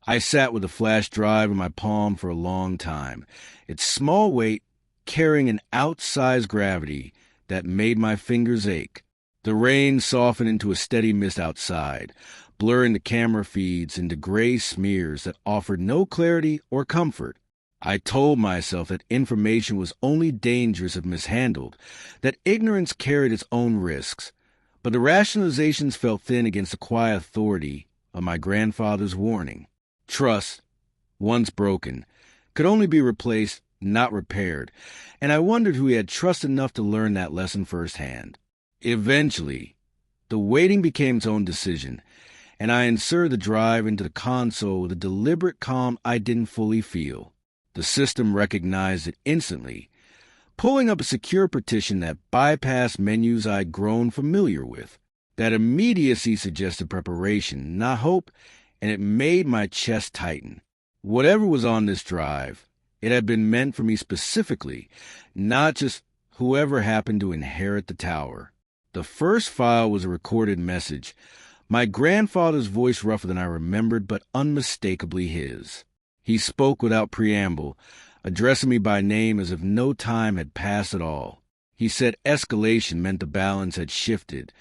I sat with the flash drive in my palm for a long time, its small weight carrying an outsized gravity that made my fingers ache. The rain softened into a steady mist outside, blurring the camera feeds into gray smears that offered no clarity or comfort. I told myself that information was only dangerous if mishandled, that ignorance carried its own risks, but the rationalizations felt thin against the quiet authority of my grandfather's warning. Trust, once broken, could only be replaced, not repaired, and I wondered who he had trust enough to learn that lesson firsthand. Eventually, the waiting became its own decision, and I inserted the drive into the console with a deliberate calm I didn't fully feel. The system recognized it instantly, pulling up a secure partition that bypassed menus I'd grown familiar with. That immediacy suggested preparation, not hope, and it made my chest tighten. Whatever was on this drive, it had been meant for me specifically, not just whoever happened to inherit the tower. The first file was a recorded message, my grandfather's voice rougher than I remembered, but unmistakably his. He spoke without preamble, addressing me by name as if no time had passed at all. He said escalation meant the balance had shifted,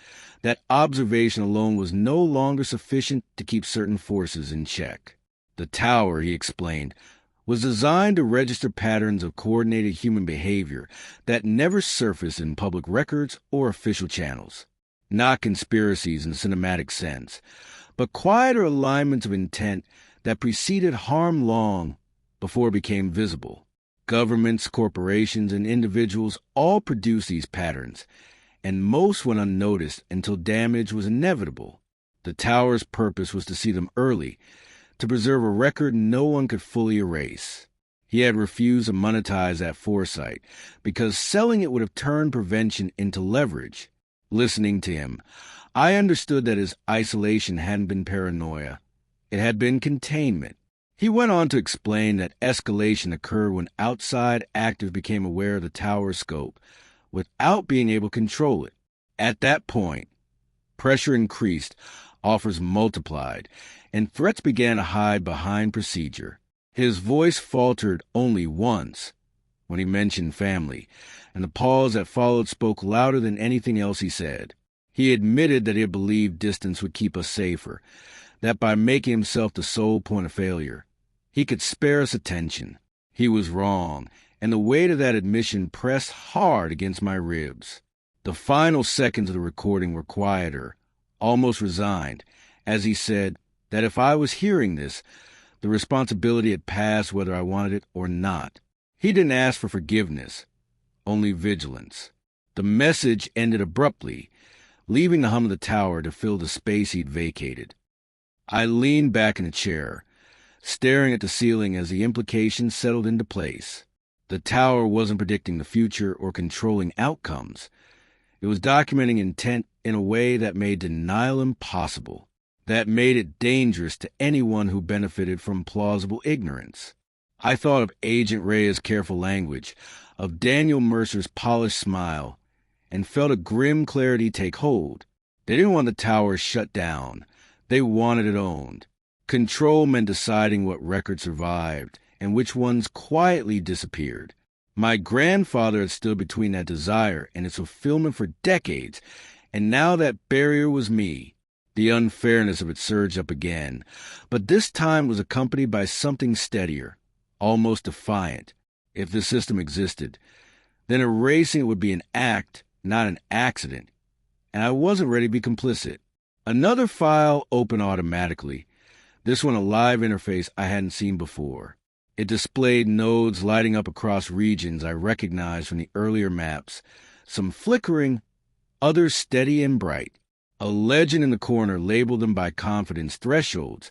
that observation alone was no longer sufficient to keep certain forces in check. The tower, he explained, was designed to register patterns of coordinated human behavior that never surfaced in public records or official channels. Not conspiracies in the cinematic sense, but quieter alignments of intent that preceded harm long before it became visible. Governments, corporations, and individuals all produced these patterns, and most went unnoticed until damage was inevitable. The tower's purpose was to see them early, to preserve a record no one could fully erase. He had refused to monetize that foresight, because selling it would have turned prevention into leverage. Listening to him, I understood that his isolation hadn't been paranoia. It had been containment. He went on to explain that escalation occurred when outside actors became aware of the tower's scope, without being able to control it. At that point, pressure increased, offers multiplied, and threats began to hide behind procedure. His voice faltered only once, when he mentioned family, and the pause that followed spoke louder than anything else he said. He admitted that he had believed distance would keep us safer, that by making himself the sole point of failure, he could spare us attention. He was wrong, and the weight of that admission pressed hard against my ribs. The final seconds of the recording were quieter, almost resigned, as he said that if I was hearing this, the responsibility had passed whether I wanted it or not. He didn't ask for forgiveness, only vigilance. The message ended abruptly, leaving the hum of the tower to fill the space he'd vacated. I leaned back in a chair, staring at the ceiling as the implications settled into place. The tower wasn't predicting the future or controlling outcomes. It was documenting intent in a way that made denial impossible, that made it dangerous to anyone who benefited from plausible ignorance. I thought of Agent Reyes' careful language, of Daniel Mercer's polished smile, and felt a grim clarity take hold. They didn't want the tower shut down. They wanted it owned. Control meant deciding what records survived and which ones quietly disappeared. My grandfather had stood between that desire and its fulfillment for decades, and now that barrier was me. The unfairness of it surged up again, but this time was accompanied by something steadier, almost defiant. If the system existed, then erasing it would be an act, not an accident, and I wasn't ready to be complicit. Another file opened automatically, this one a live interface I hadn't seen before. It displayed nodes lighting up across regions I recognized from the earlier maps, some flickering, others steady and bright. A legend in the corner labeled them by confidence thresholds,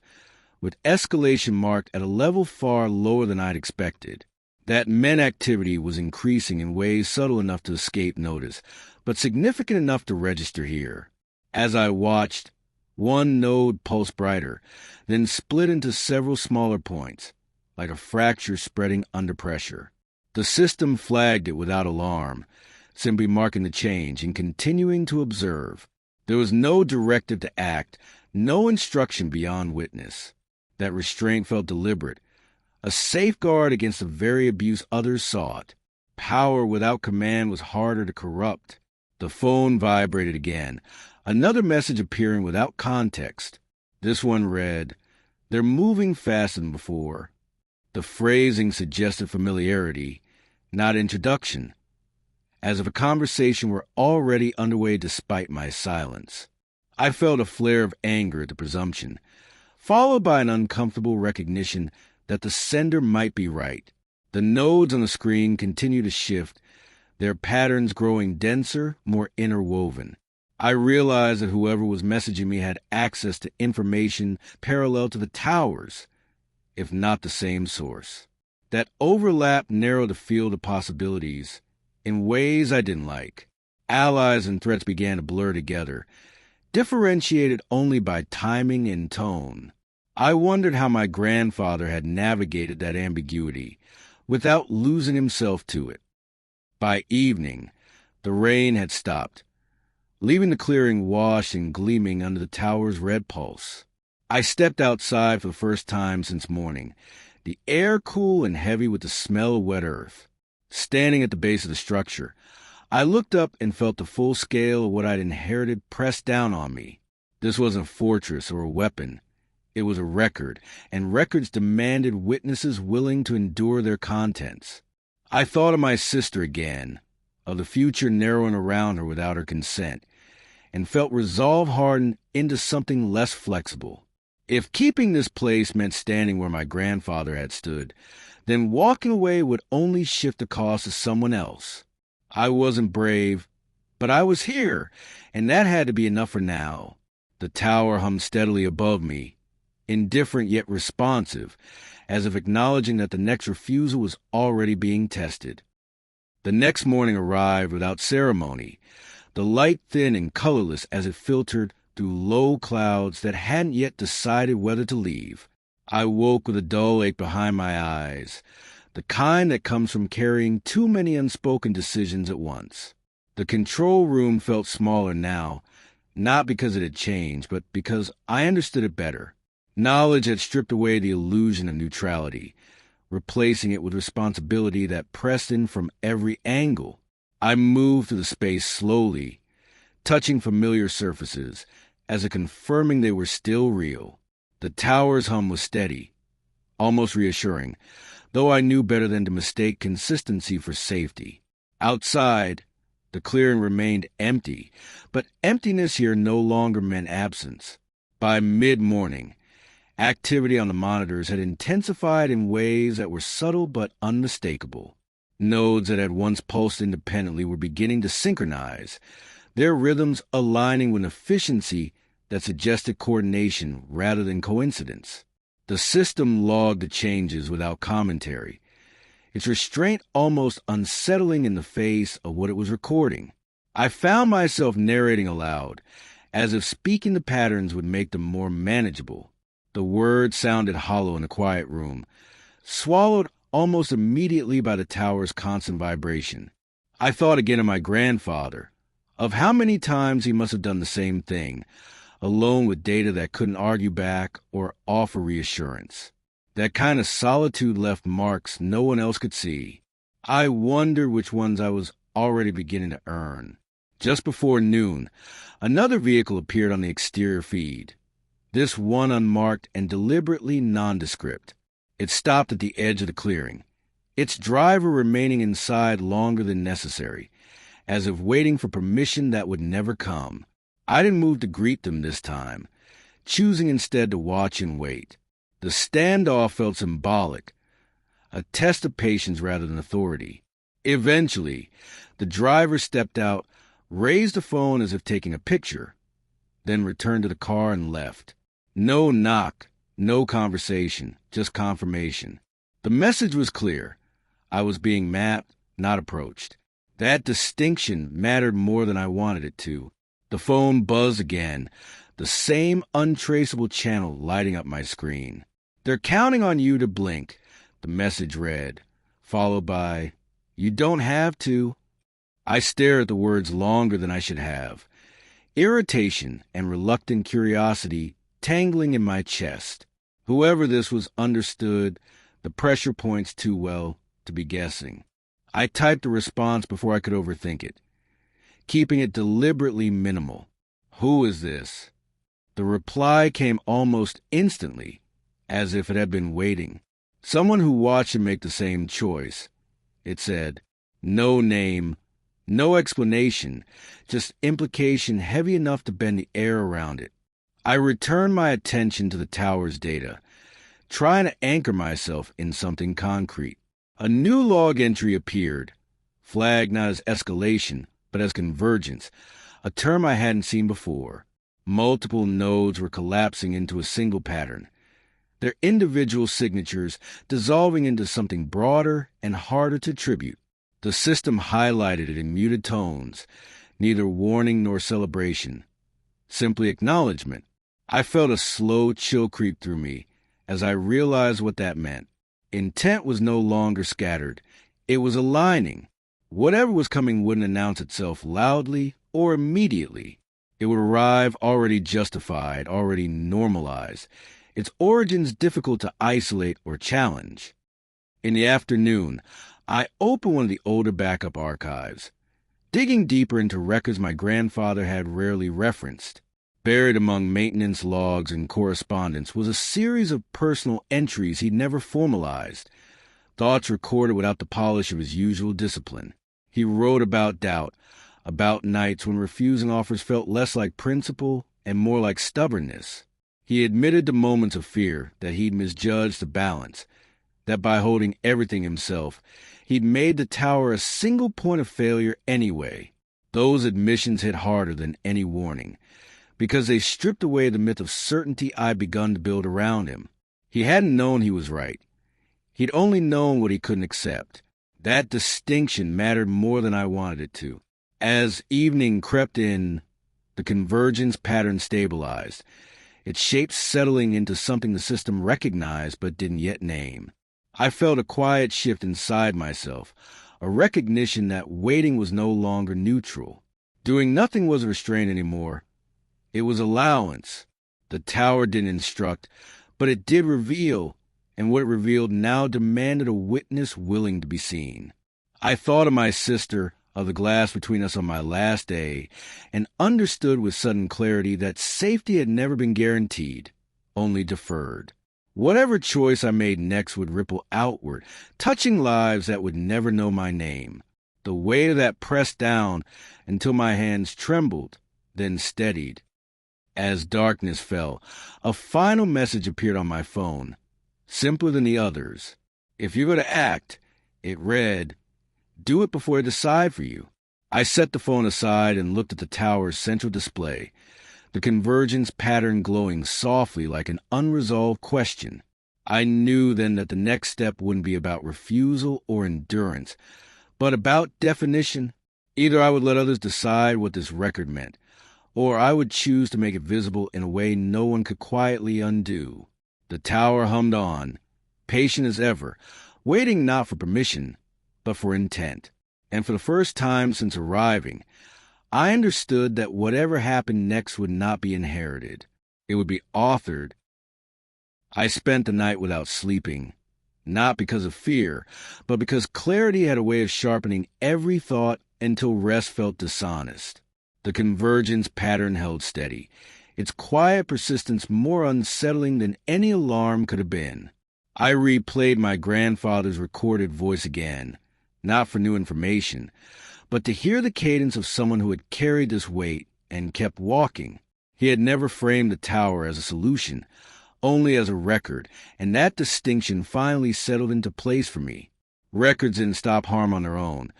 with escalation marked at a level far lower than I'd expected. That meant activity was increasing in ways subtle enough to escape notice, but significant enough to register here. As I watched, one node pulsed brighter, then split into several smaller points, like a fracture spreading under pressure. The system flagged it without alarm, simply marking the change and continuing to observe. There was no directive to act, no instruction beyond witness. That restraint felt deliberate, a safeguard against the very abuse others sought. Power without command was harder to corrupt. The phone vibrated again, another message appearing without context. This one read, "They're moving faster than before." The phrasing suggested familiarity, not introduction, as if a conversation were already underway despite my silence. I felt a flare of anger at the presumption, followed by an uncomfortable recognition that the sender might be right. The nodes on the screen continued to shift, their patterns growing denser, more interwoven. I realized that whoever was messaging me had access to information parallel to the towers, if not the same source. That overlap narrowed the field of possibilities in ways I didn't like. Allies and threats began to blur together, differentiated only by timing and tone. I wondered how my grandfather had navigated that ambiguity without losing himself to it. By evening, the rain had stopped, leaving the clearing washed and gleaming under the tower's red pulse. I stepped outside for the first time since morning, the air cool and heavy with the smell of wet earth. Standing at the base of the structure, I looked up and felt the full scale of what I'd inherited pressed down on me. This wasn't a fortress or a weapon. It was a record, and records demanded witnesses willing to endure their contents. I thought of my sister again, of the future narrowing around her without her consent, and felt resolve hardened into something less flexible. If keeping this place meant standing where my grandfather had stood, then walking away would only shift the cost to someone else. I wasn't brave, but I was here, and that had to be enough for now. The tower hummed steadily above me, indifferent yet responsive, as if acknowledging that the next refusal was already being tested. The next morning arrived without ceremony, the light thin and colorless as it filtered through low clouds that hadn't yet decided whether to leave. I woke with a dull ache behind my eyes, the kind that comes from carrying too many unspoken decisions at once. The control room felt smaller now, not because it had changed, but because I understood it better. Knowledge had stripped away the illusion of neutrality, replacing it with responsibility that pressed in from every angle. I moved through the space slowly, touching familiar surfaces, as if confirming they were still real. The tower's hum was steady, almost reassuring, though I knew better than to mistake consistency for safety. Outside, the clearing remained empty, but emptiness here no longer meant absence. By mid-morning, activity on the monitors had intensified in ways that were subtle but unmistakable. Nodes that had once pulsed independently were beginning to synchronize, their rhythms aligning with efficiency that suggested coordination rather than coincidence. The system logged the changes without commentary, its restraint almost unsettling in the face of what it was recording. I found myself narrating aloud, as if speaking the patterns would make them more manageable. The words sounded hollow in the quiet room, swallowed almost immediately by the tower's constant vibration. I thought again of my grandfather, of how many times he must have done the same thing, alone with data that couldn't argue back or offer reassurance. That kind of solitude left marks no one else could see. I wondered which ones I was already beginning to earn. Just before noon, another vehicle appeared on the exterior feed. This one unmarked and deliberately nondescript. It stopped at the edge of the clearing, its driver remaining inside longer than necessary, as if waiting for permission that would never come. I didn't move to greet them this time, choosing instead to watch and wait. The standoff felt symbolic, a test of patience rather than authority. Eventually, the driver stepped out, raised the phone as if taking a picture, then returned to the car and left. No knock, no conversation, just confirmation. The message was clear. I was being mapped, not approached. That distinction mattered more than I wanted it to. The phone buzzed again, the same untraceable channel lighting up my screen. "They're counting on you to blink," the message read, followed by, "You don't have to." I stared at the words longer than I should have. Irritation and reluctant curiosity tangling in my chest. Whoever this was understood the pressure points too well to be guessing. I typed a response before I could overthink it, keeping it deliberately minimal. "Who is this?" The reply came almost instantly, as if it had been waiting. Someone who watched him make the same choice. It said, "No name, no explanation, just implication heavy enough to bend the air around it." I returned my attention to the tower's data, trying to anchor myself in something concrete. A new log entry appeared, flagged not as escalation, but as convergence, a term I hadn't seen before. Multiple nodes were collapsing into a single pattern, their individual signatures dissolving into something broader and harder to attribute. The system highlighted it in muted tones, neither warning nor celebration, simply acknowledgement. I felt a slow chill creep through me as I realized what that meant. Intent was no longer scattered. It was aligning. Whatever was coming wouldn't announce itself loudly or immediately. It would arrive already justified, already normalized, its origins difficult to isolate or challenge. In the afternoon, I opened one of the older backup archives, digging deeper into records my grandfather had rarely referenced. Buried among maintenance logs and correspondence was a series of personal entries he'd never formalized, thoughts recorded without the polish of his usual discipline. He wrote about doubt, about nights when refusing offers felt less like principle and more like stubbornness. He admitted to moments of fear that he'd misjudged the balance, that by holding everything himself, he'd made the tower a single point of failure anyway. Those admissions hit harder than any warning, because they stripped away the myth of certainty I'd begun to build around him. He hadn't known he was right. He'd only known what he couldn't accept. That distinction mattered more than I wanted it to. As evening crept in, the convergence pattern stabilized, its shape settling into something the system recognized but didn't yet name. I felt a quiet shift inside myself, a recognition that waiting was no longer neutral. Doing nothing was a restraint anymore. It was allowance. The tower didn't instruct, but it did reveal, and what it revealed now demanded a witness willing to be seen. I thought of my sister, of the glass between us on my last day, and understood with sudden clarity that safety had never been guaranteed, only deferred. Whatever choice I made next would ripple outward, touching lives that would never know my name. The weight of that pressed down until my hands trembled, then steadied. As darkness fell, a final message appeared on my phone, simpler than the others. "If you're going to act," it read, "do it before I decide for you." I set the phone aside and looked at the tower's central display, the convergence pattern glowing softly like an unresolved question. I knew then that the next step wouldn't be about refusal or endurance, but about definition. Either I would let others decide what this record meant, or I would choose to make it visible in a way no one could quietly undo. The tower hummed on, patient as ever, waiting not for permission, but for intent. And for the first time since arriving, I understood that whatever happened next would not be inherited. It would be authored. I spent the night without sleeping, not because of fear, but because clarity had a way of sharpening every thought until rest felt dishonest. The convergence pattern held steady, its quiet persistence more unsettling than any alarm could have been. I replayed my grandfather's recorded voice again, not for new information, but to hear the cadence of someone who had carried this weight and kept walking. He had never framed the tower as a solution, only as a record, and that distinction finally settled into place for me. Records didn't stop harm on their own,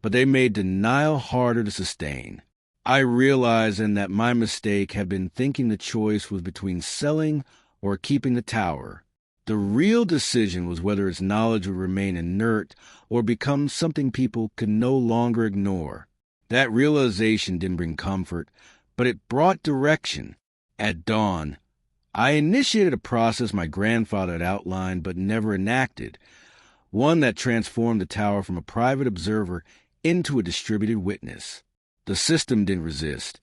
but they made denial harder to sustain. I realized then that my mistake had been thinking the choice was between selling or keeping the tower. The real decision was whether its knowledge would remain inert or become something people could no longer ignore. That realization didn't bring comfort, but it brought direction. At dawn, I initiated a process my grandfather had outlined but never enacted, one that transformed the tower from a private observer into a distributed witness. The system didn't resist.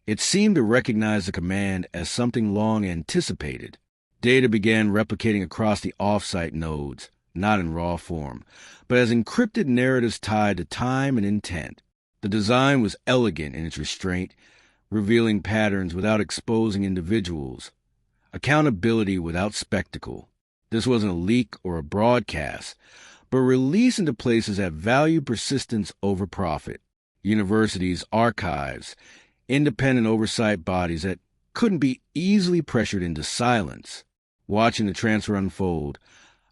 It seemed to recognize the command as something long anticipated. Data began replicating across the off-site nodes, not in raw form, but as encrypted narratives tied to time and intent. The design was elegant in its restraint, revealing patterns without exposing individuals, accountability without spectacle. This wasn't a leak or a broadcast, but release into places that value persistence over profit. Universities, archives, independent oversight bodies that couldn't be easily pressured into silence. Watching the transfer unfold,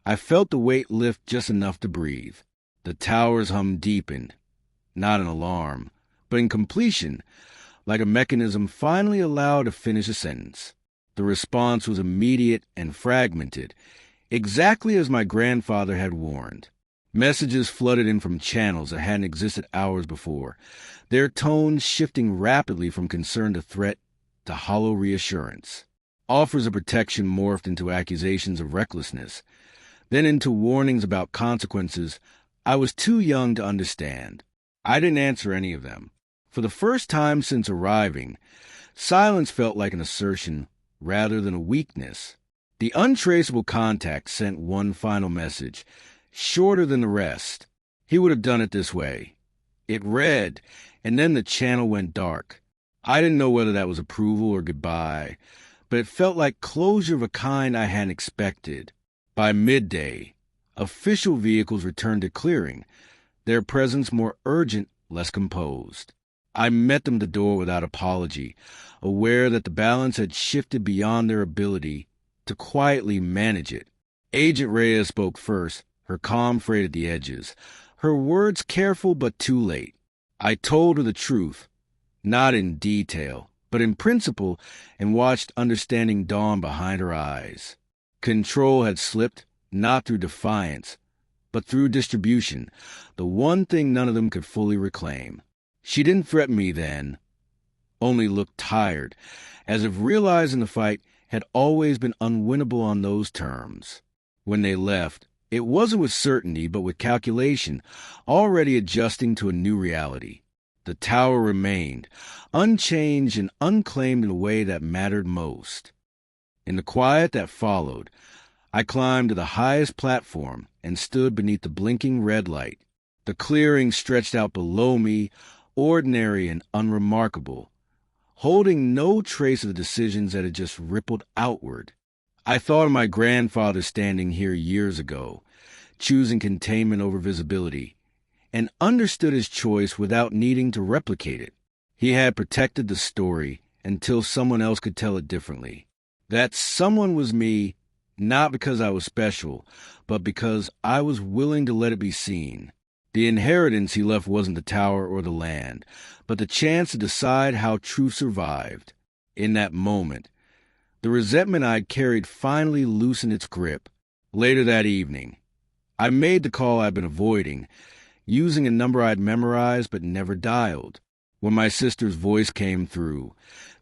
I felt the weight lift just enough to breathe. The tower's hum deepened, not an alarm, but in completion, like a mechanism finally allowed to finish a sentence. The response was immediate and fragmented, exactly as my grandfather had warned. Messages flooded in from channels that hadn't existed hours before, their tones shifting rapidly from concern to threat to hollow reassurance. Offers of protection morphed into accusations of recklessness, then into warnings about consequences I was too young to understand. I didn't answer any of them. For the first time since arriving, silence felt like an assertion rather than a weakness. The untraceable contact sent one final message, shorter than the rest. He would have done it this way. It read, and then the channel went dark. I didn't know whether that was approval or goodbye, but it felt like closure of a kind I hadn't expected. By midday, official vehicles returned to clearing, their presence more urgent, less composed. I met them at the door without apology, aware that the balance had shifted beyond their ability to quietly manage it. Agent Reyes spoke first, her calm frayed at the edges, her words careful but too late. I told her the truth, not in detail, but in principle, and watched understanding dawn behind her eyes. Control had slipped, not through defiance, but through distribution, the one thing none of them could fully reclaim. She didn't threaten me then, only looked tired, as if realizing the fight had always been unwinnable on those terms. When they left, it wasn't with certainty, but with calculation, already adjusting to a new reality. The tower remained, unchanged and unclaimed in a way that mattered most. In the quiet that followed, I climbed to the highest platform and stood beneath the blinking red light. The clearing stretched out below me, ordinary and unremarkable, holding no trace of the decisions that had just rippled outward. I thought of my grandfather standing here years ago, choosing containment over visibility, and understood his choice without needing to replicate it. He had protected the story until someone else could tell it differently. That someone was me, not because I was special, but because I was willing to let it be seen. The inheritance he left wasn't the tower or the land, but the chance to decide how truth survived. In that moment, the resentment I'd carried finally loosened its grip. Later that evening, I made the call I'd been avoiding, using a number I'd memorized but never dialed. When my sister's voice came through,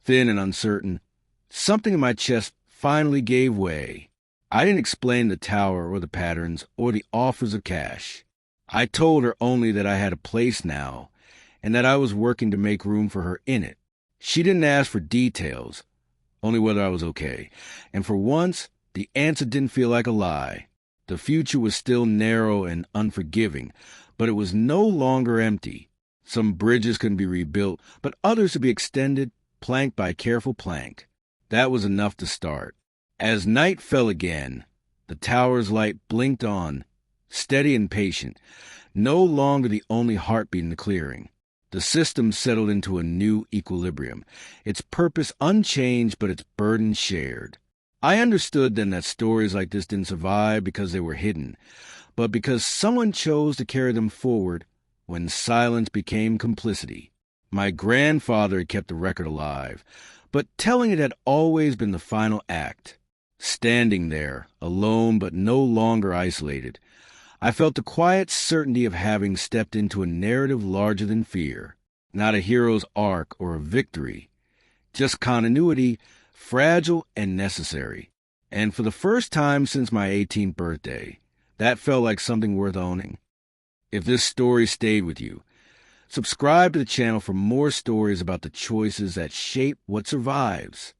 thin and uncertain, something in my chest finally gave way. I didn't explain the tower or the patterns or the offers of cash. I told her only that I had a place now, and that I was working to make room for her in it. She didn't ask for details, only whether I was okay, and for once, the answer didn't feel like a lie. The future was still narrow and unforgiving, but it was no longer empty. Some bridges can be rebuilt, but others to be extended, plank by careful plank. That was enough to start. As night fell again, the tower's light blinked on, steady and patient, no longer the only heartbeat in the clearing. The system settled into a new equilibrium, its purpose unchanged but its burden shared. I understood then that stories like this didn't survive because they were hidden, but because someone chose to carry them forward when silence became complicity. My grandfather had kept the record alive, but telling it had always been the final act. Standing there, alone but no longer isolated, I felt the quiet certainty of having stepped into a narrative larger than fear, not a hero's arc or a victory, just continuity, fragile and necessary. And for the first time since my 18th birthday, that felt like something worth owning. If this story stayed with you, subscribe to the channel for more stories about the choices that shape what survives.